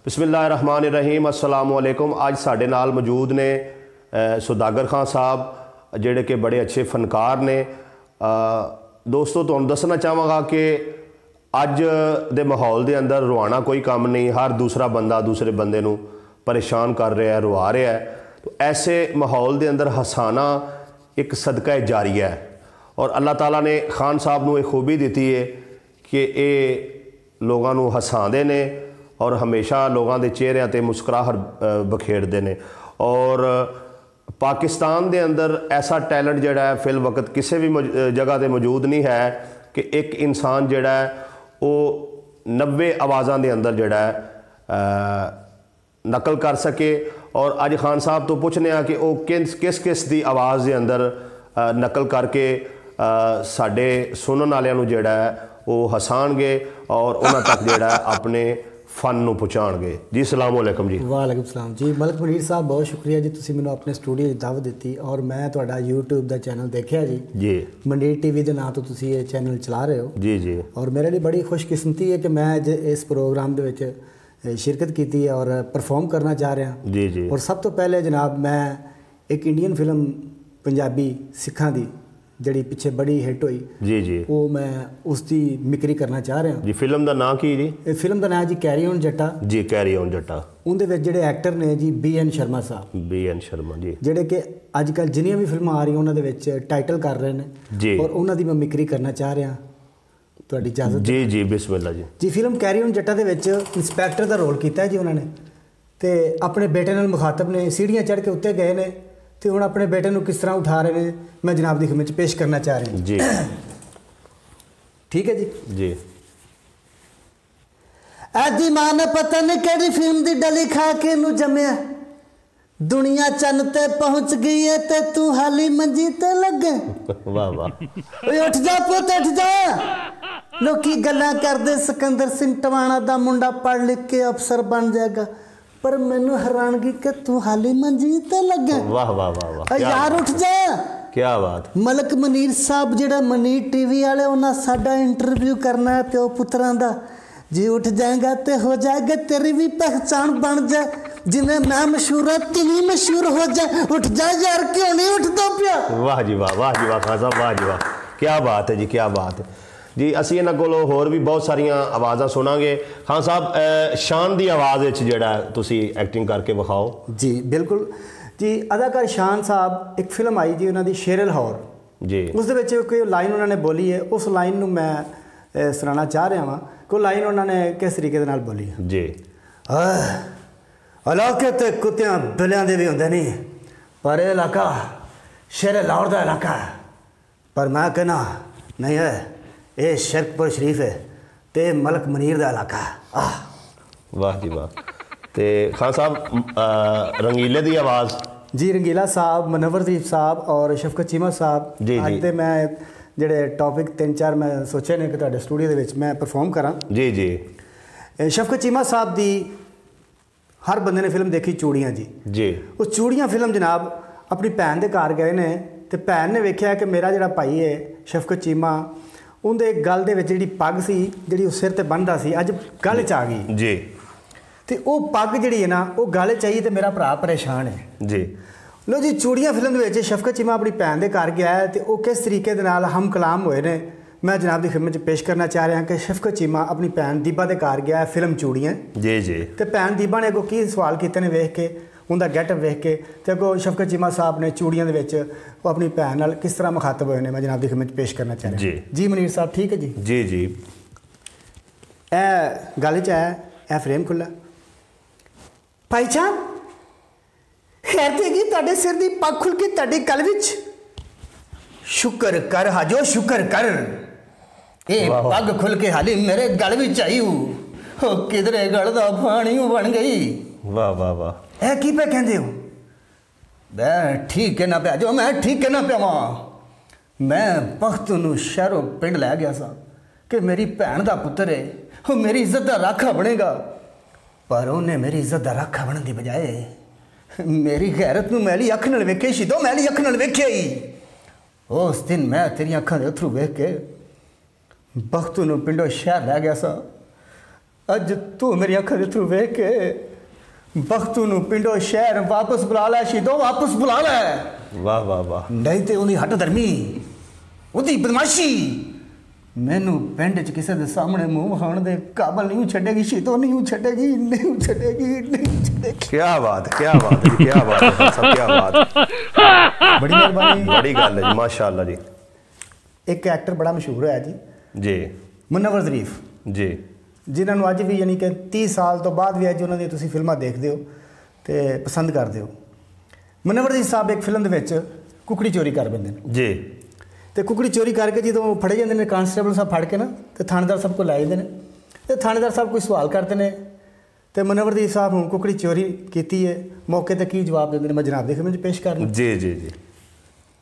बिस्मिल्लाहिर्रहमानिर्रहीम अस्सलामुअलैकुम। अज साडे नाल मौजूद ने सौदागर खान साहब जिहड़े कि बड़े अच्छे फनकार ने। दोस्तों तुहानूं दसना चाहांगा कि अज दे माहौल दे अंदर रुआना कोई काम नहीं, हर दूसरा बंदा दूसरे बंदे नूं परेशान कर रहा है, रुआ रहा है। तो ऐसे माहौल दे अंदर हसाना एक सदका जारिया है और अल्लाह ताला ने खान साहब नूं एक खूबी दी है कि ये लोगों नूं हसांदे ने और हमेशा लोगों के चेहरिਆਂ ते मुस्कुराहट बखेरते हैं। और पाकिस्तान दे अंदर ऐसा टैलेंट जिहड़ा है फिल वक्त किसी भी जगह पर मौजूद नहीं है कि एक इंसान जिहड़ा है वो 90 आवाज़ों के अंदर जिहड़ा है नकल कर सके। और अज खान साहब तो पूछने कि वो किस किस दी आवाज़ के अंदर नकल करके साडे सुनने वालियां नूं जिहड़ा है वो हसाणगे और उन्हां तक जिहड़ा अपने फन नूं पहुँचाणगे। जी सलाम अलैकुम जी। वालेकुम सलाम जी। मलक मुनीर साहब बहुत शुक्रिया जी, तुसीं मैनूं अपने स्टूडियो दावत दी और मैं तुहाडा यूट्यूब का चैनल देखिया जी। मुनीर टीवी के नाम तो तुसीं ये चैनल चला रहे हो जी। और मेरे लिए बड़ी खुशकिस्मती है कि मैं अज इस प्रोग्राम दे विच शिरकत की है और परफॉर्म करना चाह रहा जी। और सब तो पहले जनाब मैं एक इंडियन फिल्म पंजाबी सिखां दी जड़ी पिछे बड़ी हिट हुई जी वो मैं उसकी मिक्री करना चाह रहा जी। फिल्म का नाम की जी? फिल्म का नाम जी कैरी ऑन जट्टा जी। कैरी ऑन जट्टा। उनके जिहड़े एक्टर ने जी BN शर्मा साहब। BN शर्मा जी जिहड़े कि अजकल जिन्नियां भी फिल्मां आ रही उन्होंने टाइटल कर रहे हैं जी और उन्होंने मैं मिक्री करना चाह रहा। तुहाडी इजाजत जी जी बिस्मिल्लाह जी। जी फिल्म कैरी ऑन जट्टा दे विच इंस्पैक्टर का रोल किया जी उन्होंने ते अपने बेटे नाल मुखातब ने सीढ़ियां चढ़ के उत्ते गए ने ते हुण अपने बेटे नूं किस तरह उठा रहे हैं मैं जनाब दी खिदमत पेश करना चाह रहा जी। ठीक है जी। आदि मां ने पता नहीं केड़ी फिल्म दी डली खा के नूं जम्मिया, दुनिया चन्न ते पहुंच गई है ते तू हाली मंजी ते लगे। वाह वाह। उठ जा पुत उठ जा, लोकी गल्लां करदे सिकंदर सिंह टवाणा दा मुंडा पढ़ लिख के अफसर बन जाएगा, पर मैनू हैरानगी कि तू हाली मंजी ते लगे। वाह वाह वाह वाह यार उठ जा। क्या बात। मलक मुनीर साहब जिहड़ा मुनीर टीवी वाले उन्हें साडा इंटरव्यू करना है प्यो पुत्रां दा। जी उठ जाएगा तो हो जाएगा, तेरी भी पहचान बन जाए, जिन्हें मैं मशहूर है तिनी मशहूर हो जाए। उठ जा यार, क्यों नहीं उठता पिया। वाह जी वाह, वाह जी वाह खान साहब, वाह जी वाह, क्या बात है जी, क्या बात है जी। असीं इन्हां कोलों होर भी बहुत सारियां आवाज़ां सुनांगे। खान साहब शान दी आवाज़ विच जिहड़ा तुसीं एक्टिंग करके विखाओ जी। बिल्कुल जी। अदाकार शान साहब एक फिल्म आई जी उन्होंने शेर लाहौर जी, उस दे विच कोई लाइन उन्होंने बोली है, उस लाइन नूं मैं सुनाना चाह रहा हाँ। कोई लाइन उन्होंने किस तरीके दे नाल बोली है जी। इलाके तो कुत्तियां बिलियां दे भी होंदे नहीं, पर यह इलाका शेर लाहौर का इलाका है। पर मैं कहना नहीं है, ये शरकपुर शरीफ है ते मलक मुनीर का इलाका है। वाह जी वाह। तो खान साहब रंगीले की आवाज़ जी, रंगीला साहब, मनवर दीप साहब और शफकत चीमा साहब जी। अज दे मैं जिहड़े टॉपिक 3-4 मैं सोचे ने कि तुहाडे स्टूडियो दे विच मैं परफॉर्म करा जी जी। शफकत चीमा साहब दी हर बंदे ने फिल्म देखी चूड़ियाँ जी। वो चूड़ियाँ फिल्म जनाब अपनी भैन के घर गए ने ते भैन ने वेख्या कि मेरा जिहड़ा भाई है शफकत चीमा उनके गल दे विच जिहड़ी पग सी जिहड़ी सिर ते बन्नदा सी अज गल च आ गई जी। तो वह पग जिहड़ी है ना वो गल च आई तो मेरा भरा परेशान है जी। लो जी, चूड़ियाँ फिल्म दे विच शफकत चीमा अपनी भैन के घर गया है तो वो किस तरीके दे नाल हम कलाम होए ने मैं जनाब की खिदमत पेश करना चाह रहा कि शफकत चीमा अपनी भैन दीबा के घर गया है फिल्म चूड़ियाँ जी जी। तो भैन दीबा ने अगों की सवाल किए ने वेख के उनका गैटअप वेख के तो अगों शफकत चीमा साहब ने चूड़ियाँ दे विच वो अपनी भैन नाल किस तरह मुखातब होए ने मैं जनाब की खिदमत पेश करना चाह रहा जी। मुनीर साहब ठीक है जी जी जी। ए गल च है, ए फ्रेम खुला भाई जान खैर देगी तुहाडे सिर दी पग खुल के तुहाडी गल विच शुक्र कर हाजो शुक्र कर, ये पग खुल के हाली मेरे गल विच आई हो किधरे गल दा पानी बन गई। वाह वाह वाह। ए की पे कहंदे हो? मैं ठीक है ना पिया जो, मैं ठीक है ना पिया मैं वक्त नूं शहरों पिंड लै गया सा कि मेरी भैन दा पुत्तर है वो मेरी इज्जत दा राखा बनेगा, पर उन्हें मेरी इज्जत दा राखा बनने की बजाय मेरी गैरत नूं मैली अख नाल वेखे सी दो मैली अख नाल वेखे ही। उस दिन मैं तेरी अखां दे अथरू वेख के वक्त नूं पिंडों शहर लै गया सा अज तू मेरी अखा दे थरू वेख के बख्तू नू पिंडो शहर वापस बुला लै शहीदों वापस बुला लै। वाह वाह वाह। नहीं तो उन्दी हट धर्मी उहदी बदमाशी मैनू पिंड च किसी के सामने मुंह विखाण दे काबल नहीं छड़ेगी शहीदों, नहीं छड़ेगी, नहीं छड़ेगी, नहीं छड़ेगी। क्या बात है, क्या बात है, क्या बात है, सब क्या बात है। बड़ी मेहरबानी, बड़ी गल है जी, माशाअल्लाह जी। एक एक्टर बड़ा मशहूर है जी मुनव्वर ज़रीफ जी, जिन्होंने अज भी यानी कि 30 साल तो बाद भी अज उन्होंने तुसीं फिल्मां देखते हो तो पसंद करते हो। मुनव्वर ज़रीफ साहब एक फिल्म दे विच कुकड़ी चोरी कर बैठे हैं जी, तो कुकड़ी चोरी करके जो फड़े जाते हैं कांस्टेबल साहब फड़ के ना तो थानेदार साहब को लै जाते हैं तो थानेदार साहब कोई सवाल करते हैं तो मुनव्वर ज़रीफ साहब हूँ कुकड़ी चोरी की है मौके पर की जवाब देते हैं मैं जनाब दे खिदमत पेश कर लूँ। जी जी जी।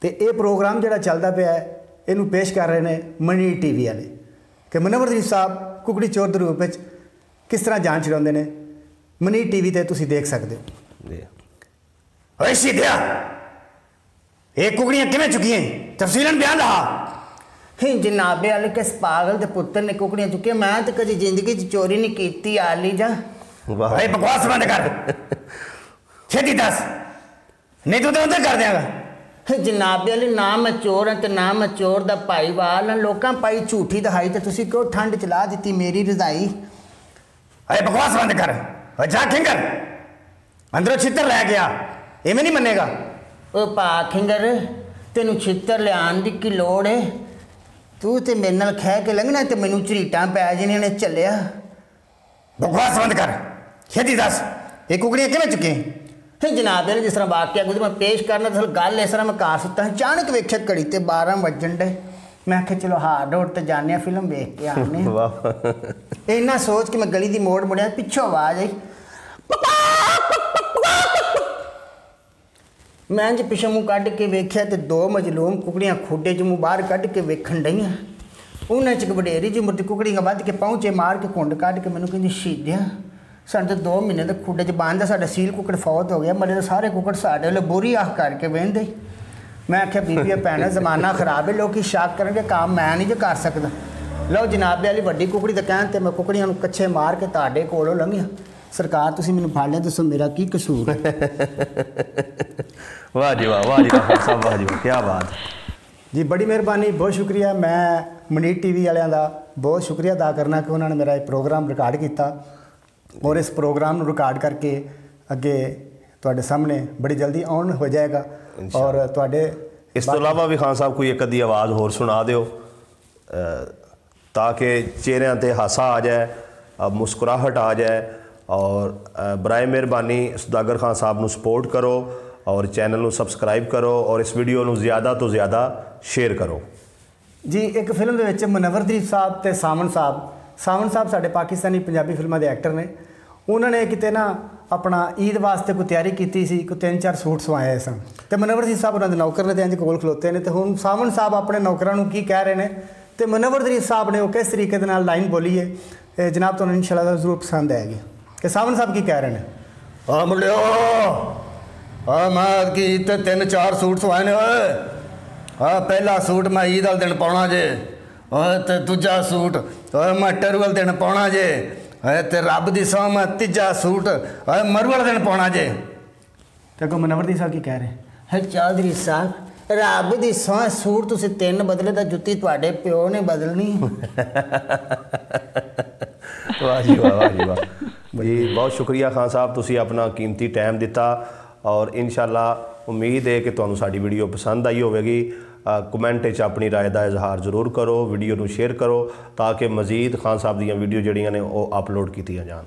तो ये प्रोग्राम जो चलता पाया इनू पेश कर रहे हैं मनी TV वाले कि मुनव्वर ज़रीफ साहब कुकड़ी चोर के रूप में किस तरह जान छड़ाते हैं। मनी TV ते तुसीं देख सकते हो। जी सीधिया ये कुकड़ियाँ किमें चुकी हैं तफसीलन बयान रहा। जनाबे वाले किस पागल के पुत्र ने कुकड़ियाँ चुकी, मैं तो कभी जिंदगी चोरी नहीं की। आली जा भाई बकवास बंद कर छेती दस नहीं तो उधर कर देगा। जनाबे वाले ना मैं चोर हाँ तो ना मैं चोर का भाईवाल हाँ। लोगों पाई झूठी दहाई तो तुसीं क्यों ठंड चला दी मेरी रजाई। अरे बकवास बंद कर जा खिंगर अंदरों छितर लै गया इवें नहीं मनेगा। ओ पा खिंगर तेनू छितर लियान की लोड़ है, तू तो मेरे नाल खह के लंघना तो मैनू झरीटां पै जानियां ने चलिया। बकवास बंद कर छेती दस ये कुकड़ियाँ किमें चुकी हैं। जनाब ने जिस तरह वाकया गुजर मैं पेश करना दरअसल गल इस तरह मैं घर सुता अचानक वेख्या घड़ी ते 12 वजन डे मैं आख्या चलो हार्ड रोड ते जाने फिल्म वेख के आने। इन्ना सोच के मैं गली की मोड़ मुड़िया पिछों आवाज आई मैं जी पिछे मुँह कढ़ के वेख्या तो 2 मजलूम कुकड़ियाँ खुडे च मुँह बाहर कढ़ के वेखन डईयां। उन्हें च वडेरी जी मुर्दी कुकड़ियाँ वध के पहुँचे मार के कुंड कढ़ के मैनू कहंदी शहीदिया साडे तो 2 महीने तक खुडे च बंद साडा सील कुकड़ फौत हो गया मरे तो सारे कुकड़ साडे वाले बुरी आख करके वेंदे। मैं आख्या बीबिया भैन जमाना खराब है लोग शक करेंगे काम मैं नहीं जो कर सकता। लो जनाबे वाली वड्डी कुकड़ी तो कहते मैं कुकड़ियाँ कच्छे मार के ताडे कोलों लंघिया। सरकार तुसीं मैनू फड़ लिया दसो मेरा की कसूर है। वाह जी वाह, वाह जी वाह साहब, वाह जी वाह, क्या बात जी। बड़ी मेहरबानी, बहुत शुक्रिया। मैं मनी TV वालियां दा बहुत शुक्रिया अदा करना कि उन्होंने मेरा प्रोग्राम रिकॉर्ड किया और इस प्रोग्राम रिकॉर्ड करके अगे तुहाडे सामने बड़ी जल्दी ऑन हो जाएगा। और तुहाडे इस तो अलावा भी खान साहब कोई एक अद्धी आवाज़ होर सुना दिओ ताकि चेहरिਆਂ ते हासा आ जाए, मुस्कुराहट आ जाए। और बराए मेहरबानी सौदागर खान साहब नू सपोर्ट करो और चैनल नू सब्सक्राइब करो और इस वीडियो नू ज़्यादा तो ज़्यादा शेयर करो जी। एक फिल्म दे विच मुनव्वर ज़रीफ साहब ते सावन साहब साडे पाकिस्तानी पंजाबी फिल्मां दे एक्टर ने। उन्होंने किते ना अपना ईद वास्ते कोई तैयारी की सी, कोई 3-4 सूट सवाए सन तो मुनव्वर ज़रीफ साहब उन्होंने नौकर ने इंज कोल खलोते हैं तो हुण सावन साहब अपने नौकरां नूं की कह रहे हैं तो मुनव्वर ज़रीफ साहब ने वो किस तरीके दे नाल लाइन बोली है जनाब तुहानूं इंशाअल्लाह ज़रूर पसंद आएगी कि सावन साहब की कह रहे हैं। आ मुंडियो मैं की 3-4 सूट सवाए ने। पहला सूट मैं ईद वाले दिन पाउणा जे तो दूजा सूट मैं टरू वाले दिन पाउणा जे तो रब की सौं मैं तीजा सूट मरू वाले दिन पाउणा जे। तो अगों मुनव्वर ज़रीफ साहब की कह रहे हैं चौधरी साहब रब की सौं सूट तुसीं 3 बदले तो जुत्ती तुहाडे प्यो ने बदलनी। वाह जी वाह, वाह जी वाह जी। बहुत शुक्रिया खान साहब, तुसी अपना कीमती टाइम दिता और इंशाअल्लाह उम्मीद है कि तुहानू साडी वीडियो पसंद आई होगी। कमेंट च अपनी राय का इजहार जरूर करो, वीडियो नू शेयर करो ताकि मजीद खान साहब दीयां वीडियो जड़ियां ने वो अपलोड कीतियां जान।